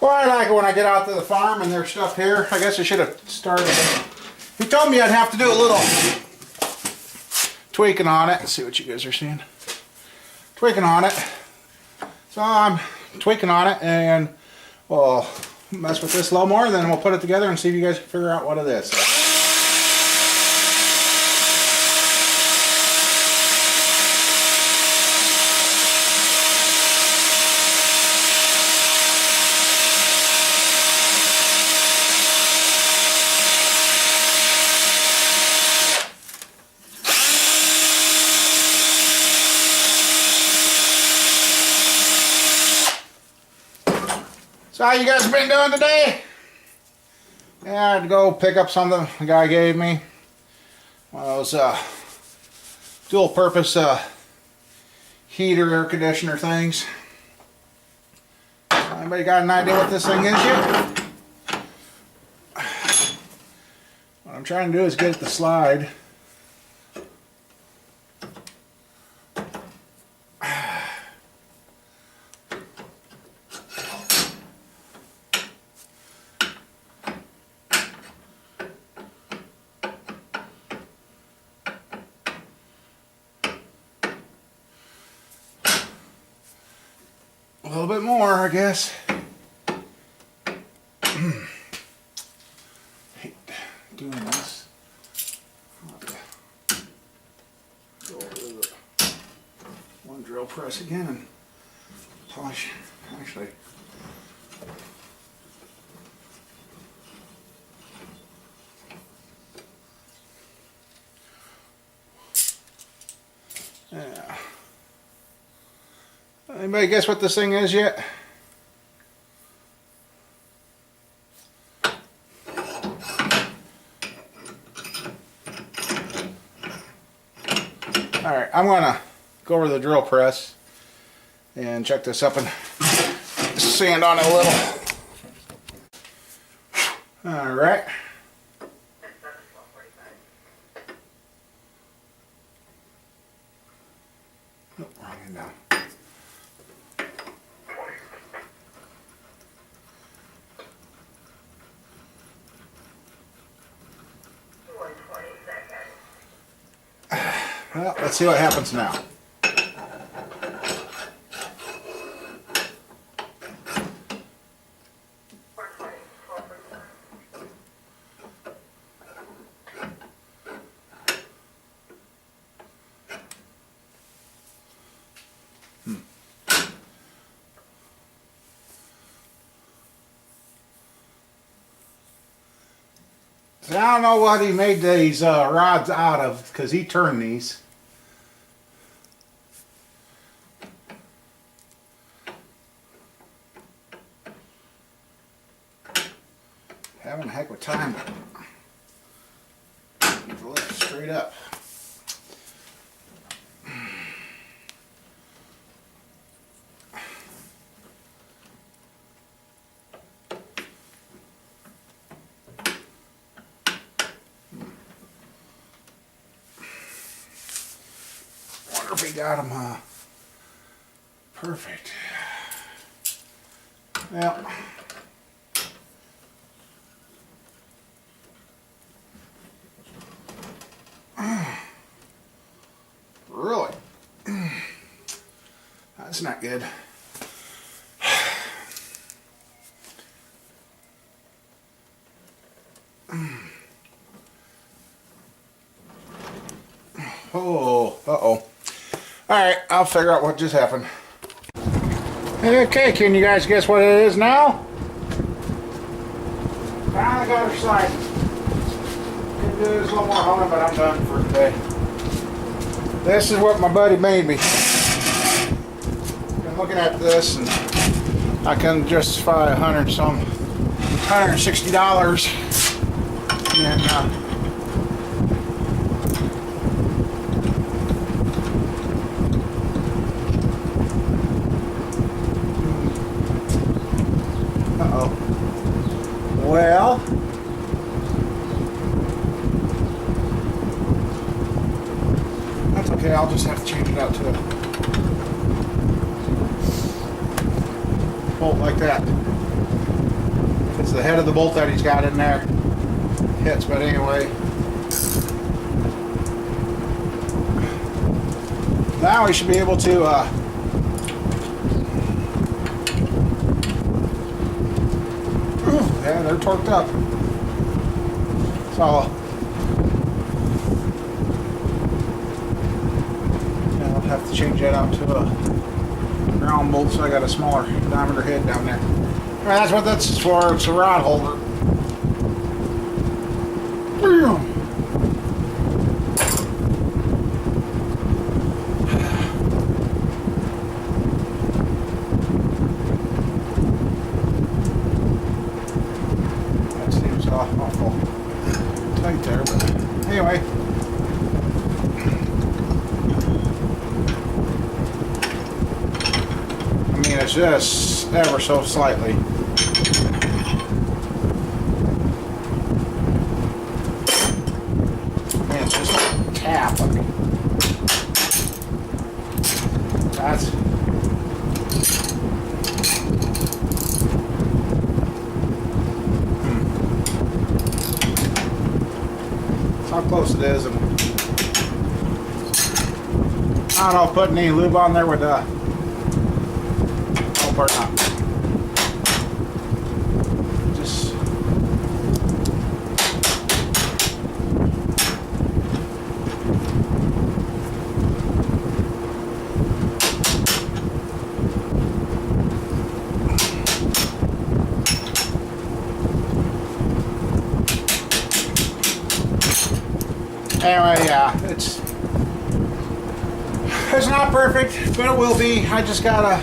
Well, I like it when I get out to the farm and there's stuff here. I guess I should have started. He told me I'd have to do a little tweaking on it. Let's see what you guys are seeing. Tweaking on it. So I'm tweaking on it and we'll mess with this a little more, and then we'll put it together and see if you guys can figure out what it is. So how you guys been doing today? Yeah, I had to go pick up something the guy gave me. One of those dual purpose heater, air conditioner things. Anybody got an idea what this thing is yet? What I'm trying to do is get it to slide. A little bit more, I guess. Hate doing this. Go over to the one drill press again and polish. Actually, yeah. Anybody guess what this thing is yet? Alright, I'm going to go over to the drill press and check this up and sand on it a little. Alright. Nope, wrong end down. Well, let's see what happens now. See, I don't know what he made these rods out of, because he turned these. Having a heck of a time get the lift straight up. Wonder if we got them perfect. Well. Really? That's not good. Oh, uh-oh. Alright, I'll figure out what just happened. Okay, can you guys guess what it is now? Finally got her sliding. Can do this a little more humming, but I'm done for today. This is what my buddy made me. Been looking at this and I can justify $160. And uh-oh. Well, that's okay, I'll just have to change it out to a bolt like that. it's the head of the bolt that he's got in there hits, but anyway. Now we should be able to yeah, they're torqued up. So yeah, I'll have to change that out to a round bolt, so I got a smaller diameter head down there. Well, that's what that's for. It's a rod holder. That seems awful tight there, but anyway. I mean, it's just ever so slightly. Man, it's just a tap. I mean, that's. That's how close it is. And I don't know, putting any lube on there would help or not. Just anyway, yeah, it's not perfect, but it will be. I just gotta.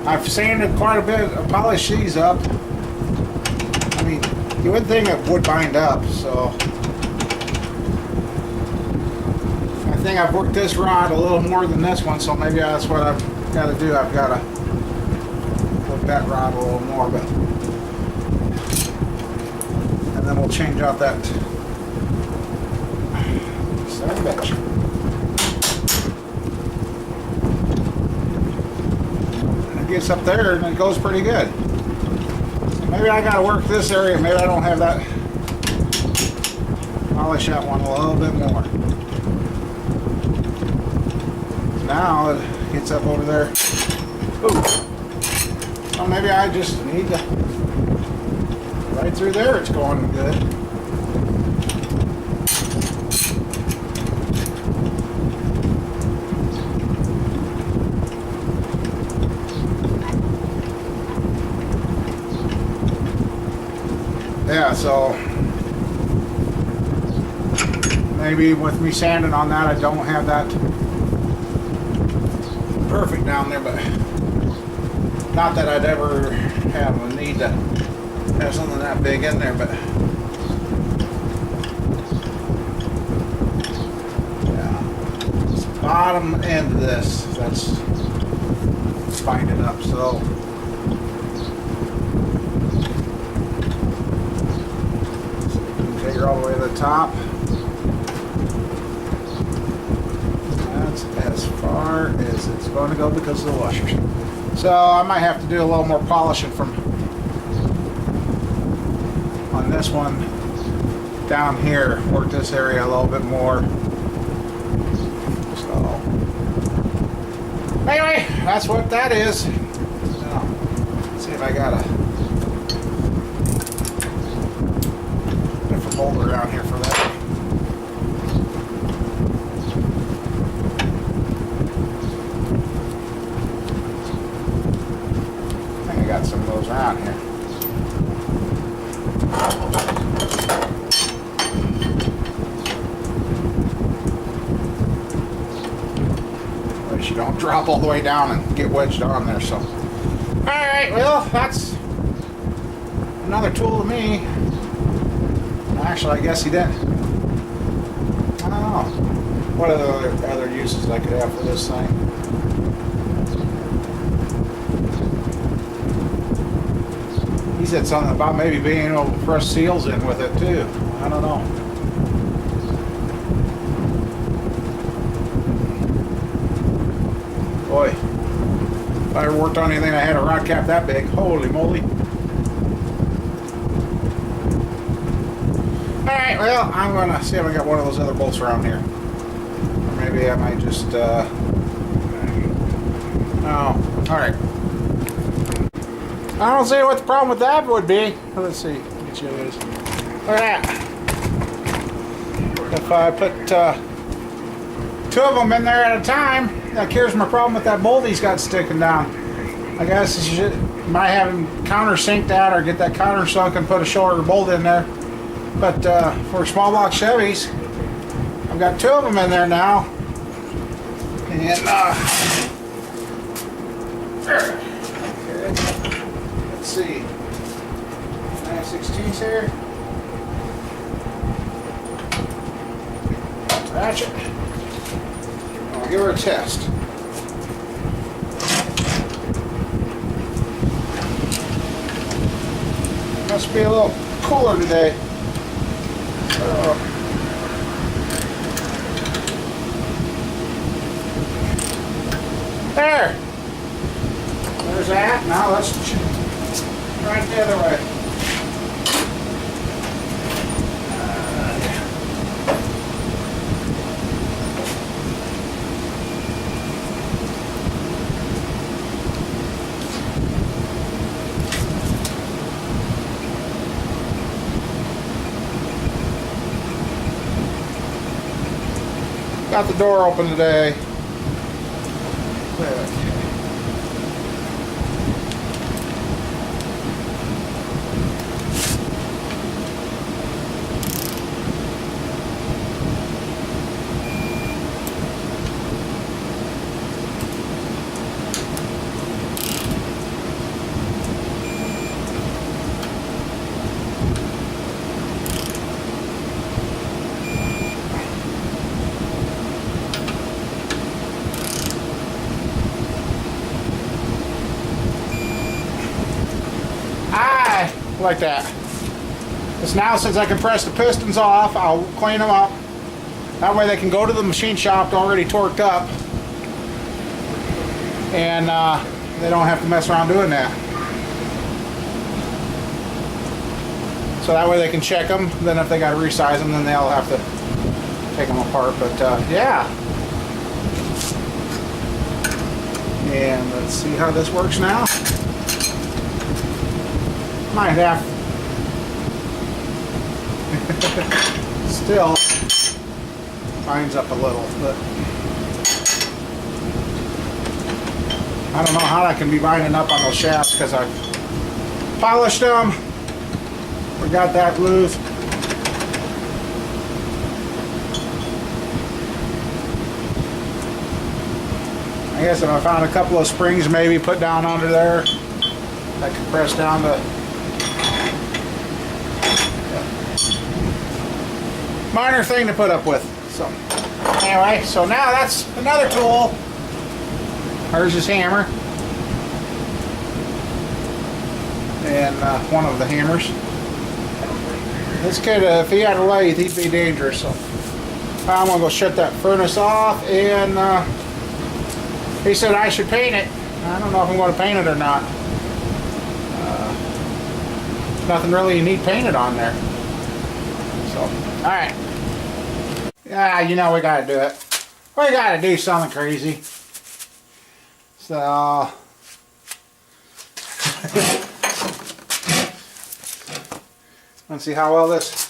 I've sanded quite a bit, polished these up. I mean, you would think it would bind up, so I think I've worked this rod a little more than this one, so maybe that's what I've got to do. I've got to work that rod a little more, but and then we'll change out that son of a bitch. Gets up there and it goes pretty good. Maybe I gotta work this area. Maybe I don't have that. Polish that one a little bit more. Now it gets up over there. Ooh. So maybe I just need to. Right through there it's going good. Yeah, so maybe with me sanding on that, I don't have that perfect down there, but not that I'd ever have a need to have something that big in there, but yeah, it's the bottom end of this that's binding up, so all the way to the top. That's as far as it's going to go because of the washers. So I might have to do a little more polishing from on this one down here. Work this area a little bit more. So anyway, that's what that is. So, let's see if I got a holder around here for that. I think I got some of those around here. At least you don't drop all the way down and get wedged on there. So, all right, well, that's another tool to me. Actually, I guess he didn't. I don't know. What other uses I could have for this thing? He said something about maybe being able to press seals in with it too. I don't know. Boy, if I ever worked on anything that had a rod cap that big, holy moly. Alright, well, I'm going to see if I got one of those other bolts around here. Or maybe I might just, oh, alright. I don't see what the problem with that would be. Let's see. Get you this. Look at that. If I put two of them in there at a time, that cures my problem with that bolt he's got sticking down. I guess you might have him countersink that or get that countersunk and put a shorter bolt in there. But for small block Chevys, I've got two of them in there now. And okay. Let's see. 9/16 here. Ratchet. I'll give her a test. Must be a little cooler today. There. There's that. Now let's try it the other way. Got the door open today. Like that. Because now, since I can press the pistons off, I'll clean them up. That way they can go to the machine shop already torqued up. And they don't have to mess around doing that. So that way they can check them. Then if they got to resize them, then they'll have to take them apart. But yeah. And let's see how this works now. Might have. Still binds up a little, but I don't know how that can be binding up on those shafts because I've polished them. We got that loose. I guess if I found a couple of springs maybe put down under there, I could press down the minor thing to put up with. So anyway, so now that's another tool. There's his hammer. And one of the hammers. This kid, if he had a lathe, he'd be dangerous. So I'm gonna go shut that furnace off, and he said I should paint it. I don't know if I'm going to paint it or not. Nothing really you need painted on there. So, alright. Yeah, you know we gotta do it. We gotta do something crazy. So let's see how well this.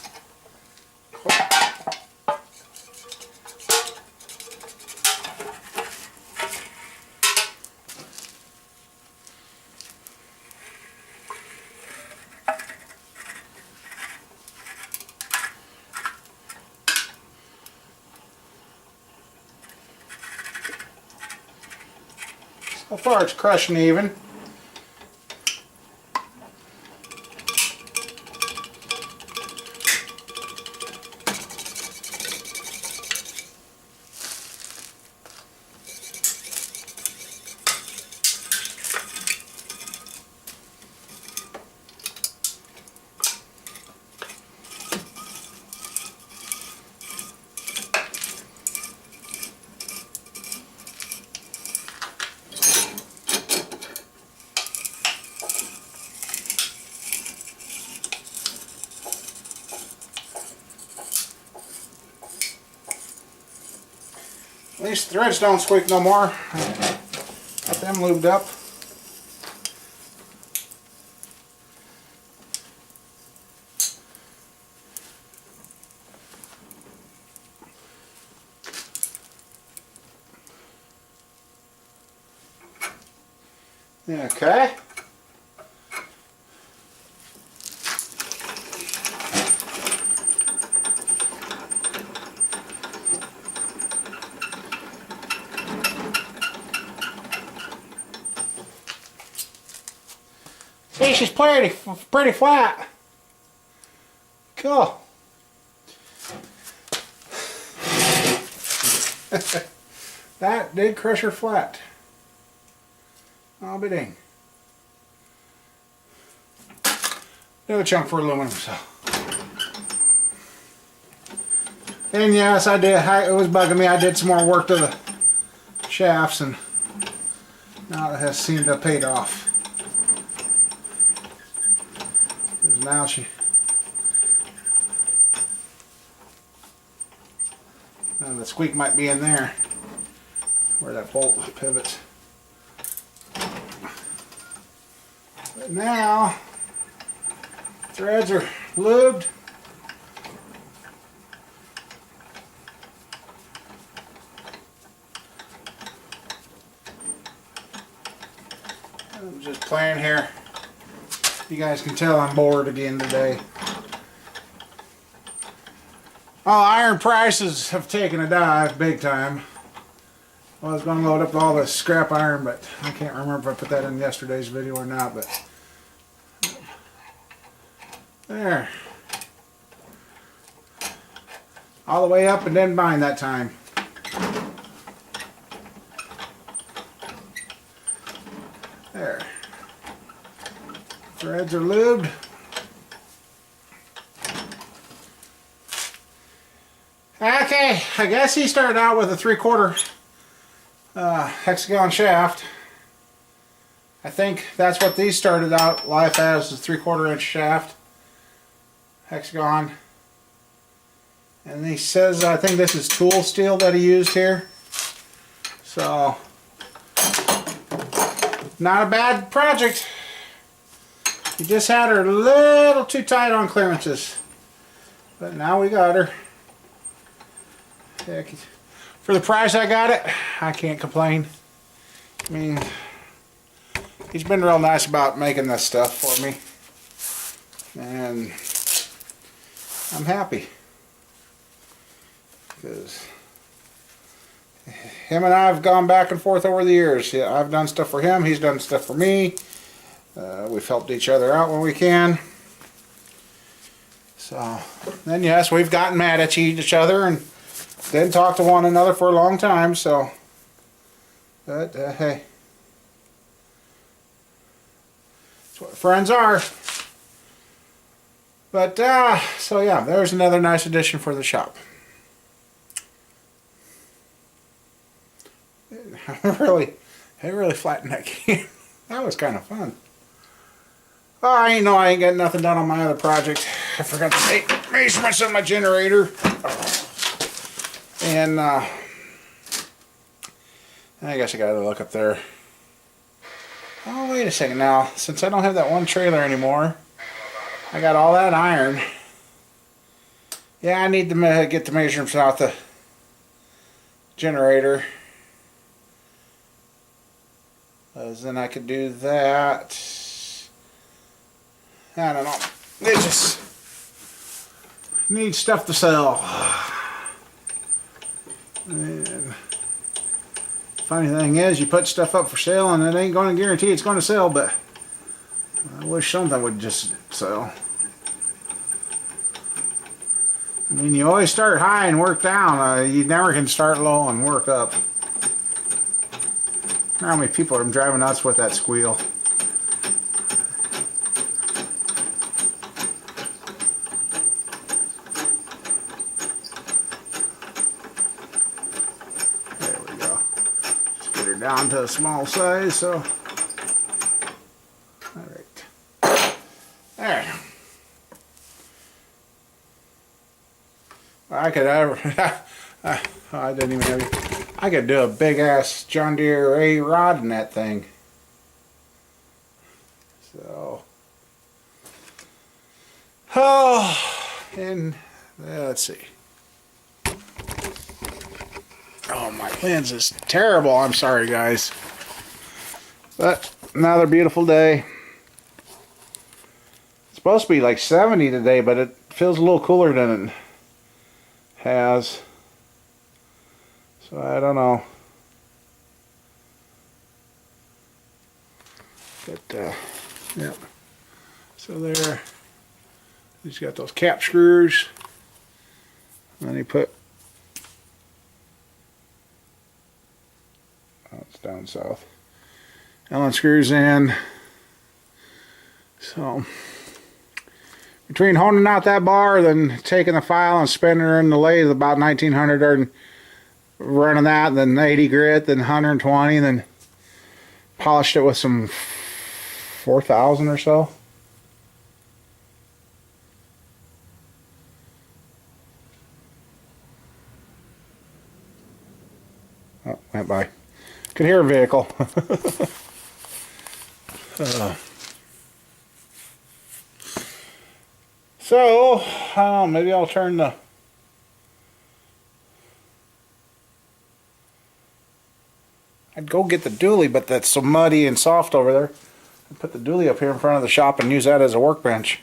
So far it's crushing even. At least the threads don't squeak no more. Got them lubed up. Okay. See, she's pretty flat. Cool. That did crush her flat. I'll be dang. Another chunk for aluminum. So. And yes, I did. It was bugging me. I did some more work to the shafts, and now it has seemed to have paid off. Because now the squeak might be in there, where that bolt pivots. But now, threads are lubed. I'm just playing here. You guys can tell I'm bored again today. Oh, iron prices have taken a dive big time. Well, I was going to load up all this scrap iron, but I can't remember if I put that in yesterday's video or not. But there. All the way up and then bind that time. There. Threads are lubed. Okay, I guess he started out with a 3/4 hexagon shaft. I think that's what these started out life as, a 3/4 inch shaft. Hexagon. And he says, I think this is tool steel that he used here. So, not a bad project. He just had her a little too tight on clearances. But now we got her. Heck, for the price I got it, I can't complain. I mean, he's been real nice about making this stuff for me. And I'm happy. Because him and I have gone back and forth over the years. Yeah, I've done stuff for him, he's done stuff for me. We've helped each other out when we can. So, then yes, we've gotten mad at each other and didn't talk to one another for a long time, so. But, hey. That's what friends are. But, so yeah, there's another nice addition for the shop. It really flattened that can. That was kind of fun. Oh, I ain't got nothing done on my other project. I forgot to take measurements of my generator. And I guess I gotta look up there. Oh, wait a second now. Since I don't have that one trailer anymore, I got all that iron. Yeah, I need to get the measurements out the generator. Then I could do that. I don't know. They just need stuff to sell. And funny thing is, you put stuff up for sale and it ain't going to guarantee it's going to sell, but I wish something would just sell. I mean, you always start high and work down. You never can start low and work up. I don't know how many people are driving nuts with that squeal. There we go. Just get her down to a small size, so. Alright. There. I could ever. I didn't even have you. I could do a big ass John Deere A rod in that thing. So, and let's see. Oh, my lens is terrible. I'm sorry, guys. But another beautiful day. It's supposed to be like 70 today, but it feels a little cooler than it has. So I don't know. But yep. So there. He's got those cap screws. And then he put. Oh, it's down south. Allen screws in. So between honing out that bar, then taking the file and spinning her in the lathe about 1900, and running that, then 80 grit, then 120, then polished it with some 4000 or so. Oh, went by. Could hear a vehicle. So, maybe I'll turn the I'd go get the dually, but that's so muddy and soft over there. I'd put the dually up here in front of the shop and use that as a workbench.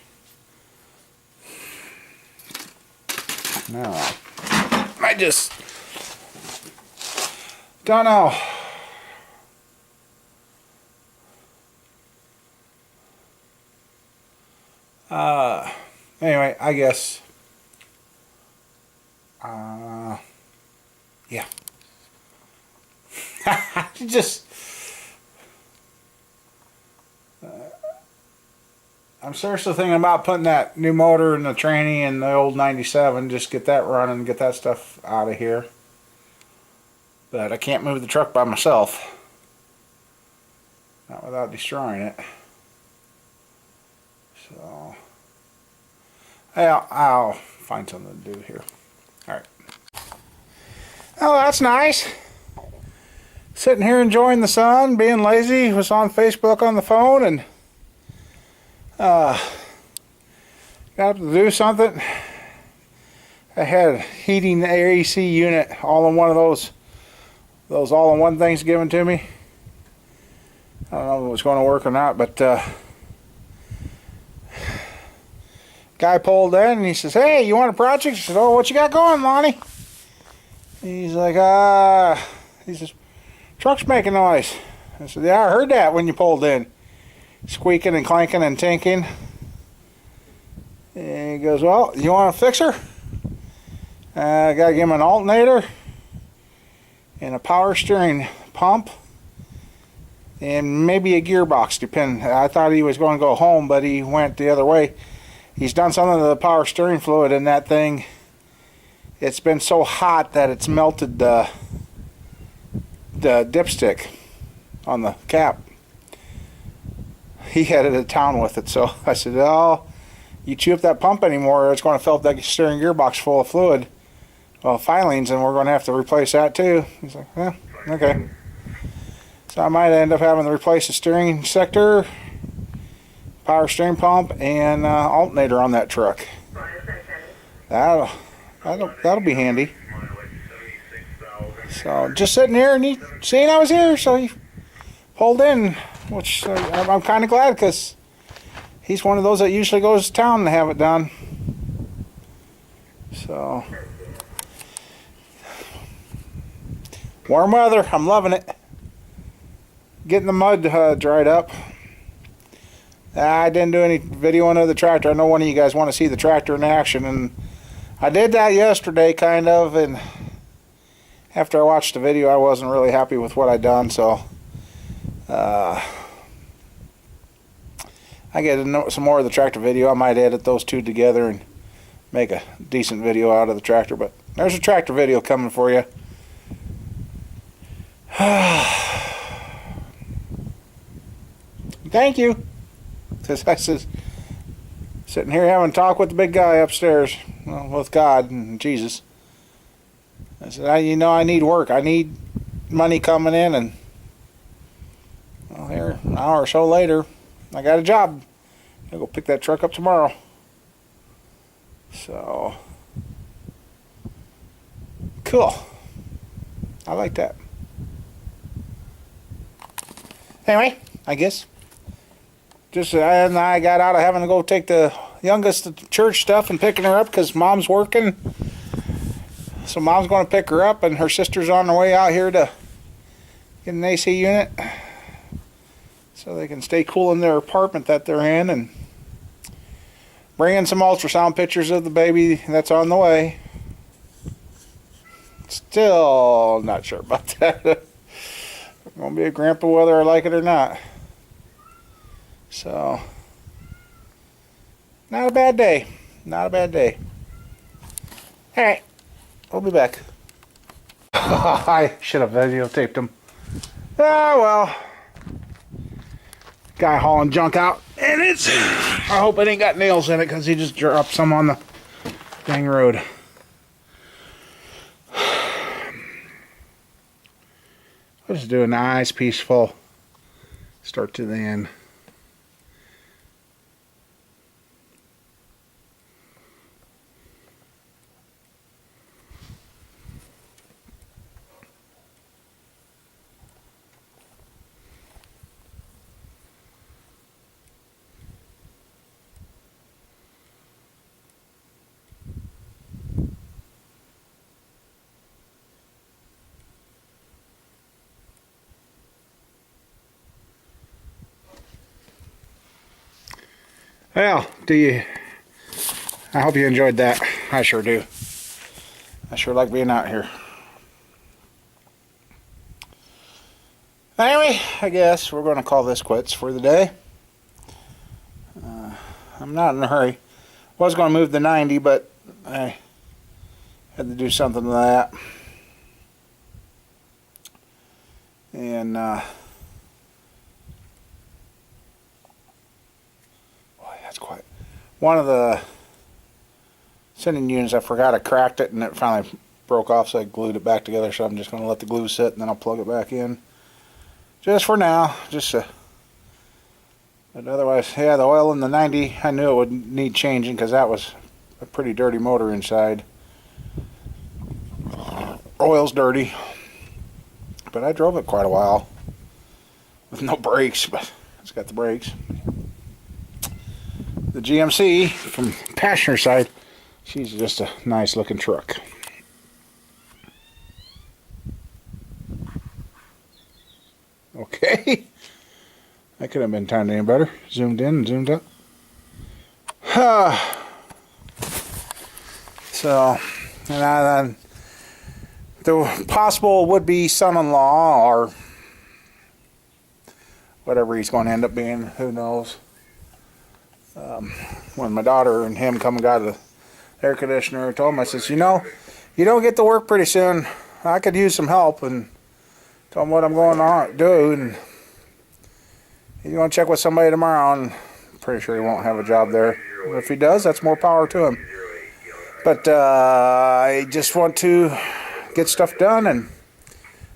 No, I just don't know. Anyway, I guess. Yeah. Just. I'm seriously thinking about putting that new motor in the tranny and the old 97. Just get that running, get that stuff out of here. But I can't move the truck by myself. Not without destroying it. So, I'll find something to do here. Alright. Oh, that's nice. Sitting here enjoying the sun, being lazy. Was on Facebook on the phone and got to do something. I had heating AC unit all in one of those all-in-one things given to me. I don't know if it was going to work or not, but guy pulled in and he says, "Hey, you want a project?" I said, "Oh, what you got going, Lonnie?" He's like, he says, "Truck's making noise." I said, "Yeah, I heard that when you pulled in. Squeaking and clanking and tinking." And he goes, "Well, you want a fixer? I gotta give him an alternator and a power steering pump and maybe a gearbox, depending." I thought he was going to go home, but he went the other way. He's done something to the power steering fluid in that thing. It's been so hot that it's melted the dipstick on the cap. He headed to town with it, so I said, "Oh, you chew up that pump anymore, it's going to fill up that steering gearbox full of fluid, well, filings, and we're going to have to replace that too." He's like, "Yeah, okay." So I might end up having to replace the steering sector, power steering pump, and alternator on that truck. That'll be handy. So just sitting here and he seen I was here, so he pulled in, which I'm kind of glad because he's one of those that usually goes to town to have it done. So warm weather, I'm loving it. Getting the mud dried up. I didn't do any videoing of the tractor. I know one of you guys want to see the tractor in action, and I did that yesterday, kind of, and after I watched the video, I wasn't really happy with what I'd done, so I get some more of the tractor video. I might edit those two together and make a decent video out of the tractor, but there's a tractor video coming for you. Thank you. Because I said, sitting here having a talk with the big guy upstairs, well, with God and Jesus. I said, I need work. I need money coming in, and well, here an hour or so later, I got a job. I'll go pick that truck up tomorrow. So cool. I like that. Anyway, I guess just and I got out of having to go take the youngest to church stuff and picking her up because mom's working. So mom's going to pick her up, and her sister's on their way out here to get an AC unit so they can stay cool in their apartment that they're in, and bring in some ultrasound pictures of the baby that's on the way. Still not sure about that. I'm going to be a grandpa whether I like it or not. So, not a bad day. Not a bad day. Alright, we'll be back. I should have videotaped him. Ah, well. Guy hauling junk out. And it's... I hope it ain't got nails in it because he just dropped some on the dang road. I'll just do a nice, peaceful start to the end. Well, I hope you enjoyed that. I sure do. I sure like being out here. Anyway, I guess we're going to call this quits for the day. I'm not in a hurry. Was going to move the 90, but I had to do something to that. And, that's quiet. One of the sending units, I forgot I cracked it, and it finally broke off, so I glued it back together. So I'm just going to let the glue sit, and then I'll plug it back in. Just for now. But otherwise, yeah, the oil in the 90, I knew it would need changing because that was a pretty dirty motor inside. Oil's dirty. But I drove it quite a while with no brakes, but it's got the brakes. The GMC from passenger side, she's just a nice looking truck. Okay. That could have been timed any better. Zoomed in and zoomed out. So, and the possible would-be son-in-law, or whatever he's going to end up being, who knows. When my daughter and him come and got the air conditioner, I told him, I says, you know, you don't get to work pretty soon. I could use some help, and told him what I'm going to do, and he's going to check with somebody tomorrow, and I'm pretty sure he won't have a job there. If he does, that's more power to him. But I just want to get stuff done, and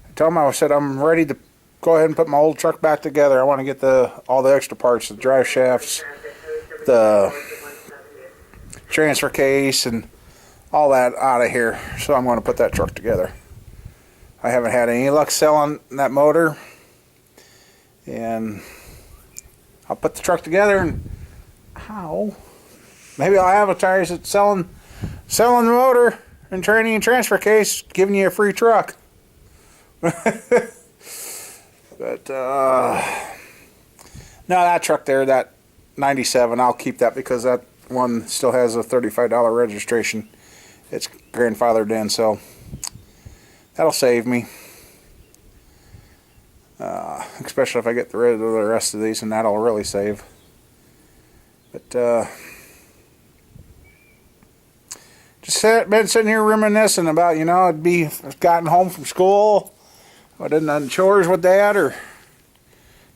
I told him, I said, I'm ready to go ahead and put my old truck back together. I want to get all the extra parts, the drive shafts, the transfer case, and all that out of here. So I'm going to put that truck together. I haven't had any luck selling that motor, and I'll put the truck together, and maybe I'll advertise it selling the motor and training and transfer case, giving you a free truck. But no, that truck there, that 97, I'll keep that because that one still has a $35 registration. It's grandfathered in, so that'll save me. Especially if I get rid of the rest of these, and that'll really save. But just been sitting here reminiscing about, I've gotten home from school, I did none chores with Dad, or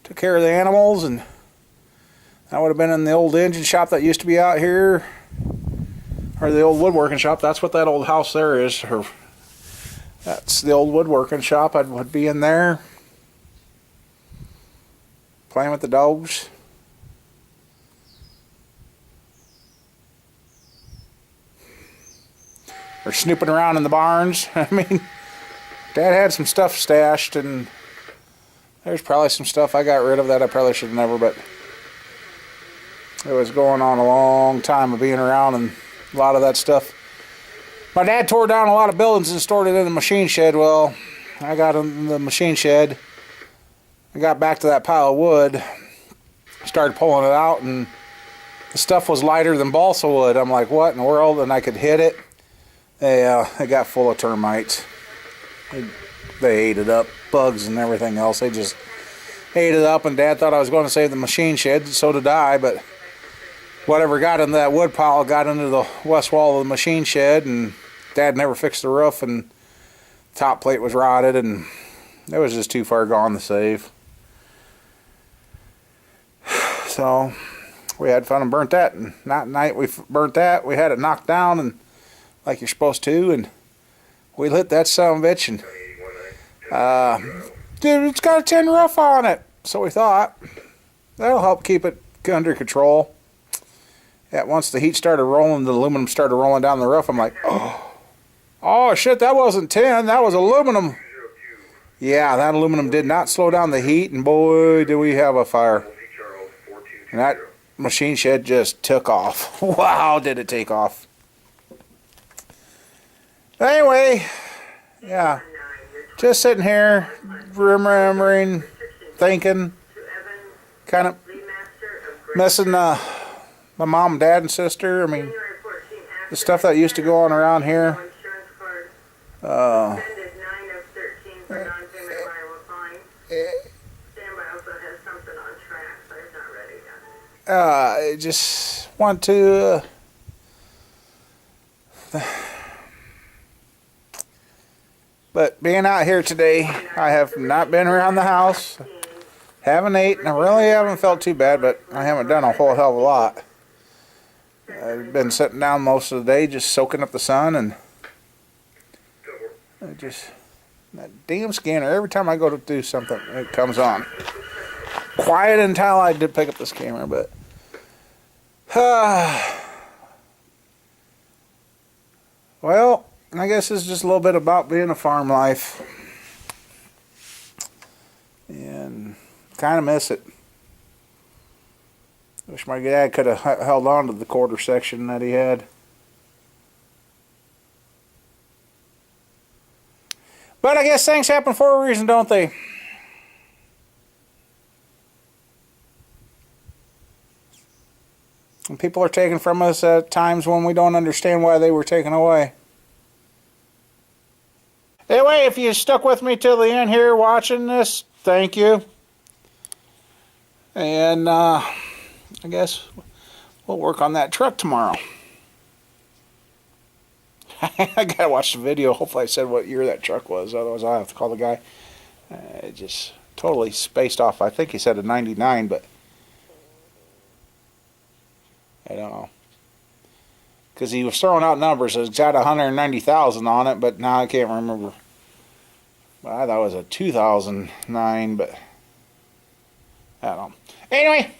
took care of the animals, and I would have been in the old engine shop that used to be out here, or the old woodworking shop. That's what that old house there is. That's the old woodworking shop. I would be in there playing with the dogs. Or snooping around in the barns. I mean, Dad had some stuff stashed, and there's probably some stuff I got rid of that I probably should have never, but it was going on a long time of being around, and a lot of that stuff. My dad tore down a lot of buildings and stored it in the machine shed. Well, I got in the machine shed. I got back to that pile of wood, started pulling it out, and the stuff was lighter than balsa wood. I'm like, what in the world? And I could hit it. It got full of termites. They ate it up, bugs and everything else. They just ate it up, and Dad thought I was going to save the machine shed. So did I, but whatever got into that wood pile got into the west wall of the machine shed, and Dad never fixed the roof, and top plate was rotted, and it was just too far gone to save. So we had fun and burnt that, and that night we burnt that. We had it knocked down and like you're supposed to, and we lit that son of a bitch, and dude, it's got a tin roof on it. So we thought that'll help keep it under control. Yeah, once the heat started rolling, the aluminum started rolling down the roof. I'm like, oh shit, that wasn't tin, that was aluminum. Yeah, that aluminum did not slow down the heat, and boy, did we have a fire. And that machine shed just took off. Wow, did it take off. Anyway, yeah, just sitting here, remembering, thinking, kind of missing my mom, dad, and sister. I mean, the stuff that used to go on around here. I just want to but being out here today, I have not been around the house, haven't ate, and I really haven't felt too bad, but I haven't done a whole hell of a lot. I've been sitting down most of the day just soaking up the sun, and that damn scanner, every time I go to do something, it comes on. Quiet until I did pick up this camera, but well, I guess it's just a little bit about being a farm life, and kind of miss it. Wish my dad could have held on to the quarter section that he had. But I guess things happen for a reason, don't they? And people are taken from us at times when we don't understand why they were taken away. Anyway, if you stuck with me till the end here watching this, thank you. And I guess we'll work on that truck tomorrow. I gotta watch the video. Hopefully I said what year that truck was. Otherwise I'll have to call the guy. It just totally spaced off. I think he said a 99, but I don't know. Because he was throwing out numbers. It's got 190,000 on it, but now I can't remember. Well, I thought it was a 2009, but I don't know. Anyway,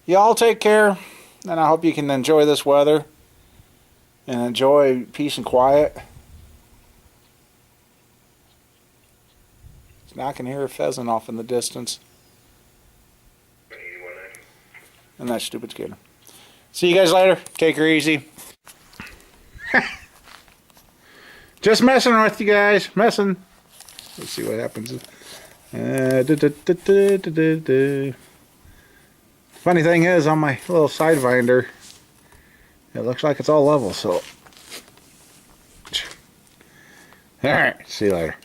y'all take care, and I hope you can enjoy this weather and enjoy peace and quiet. Now I can hear a pheasant off in the distance. And that stupid scanner. See you guys later. Take her easy. Just messing with you guys. Messing. Let's see what happens. Funny thing is, on my little sidewinder, it looks like it's all level, so. Alright, see you later.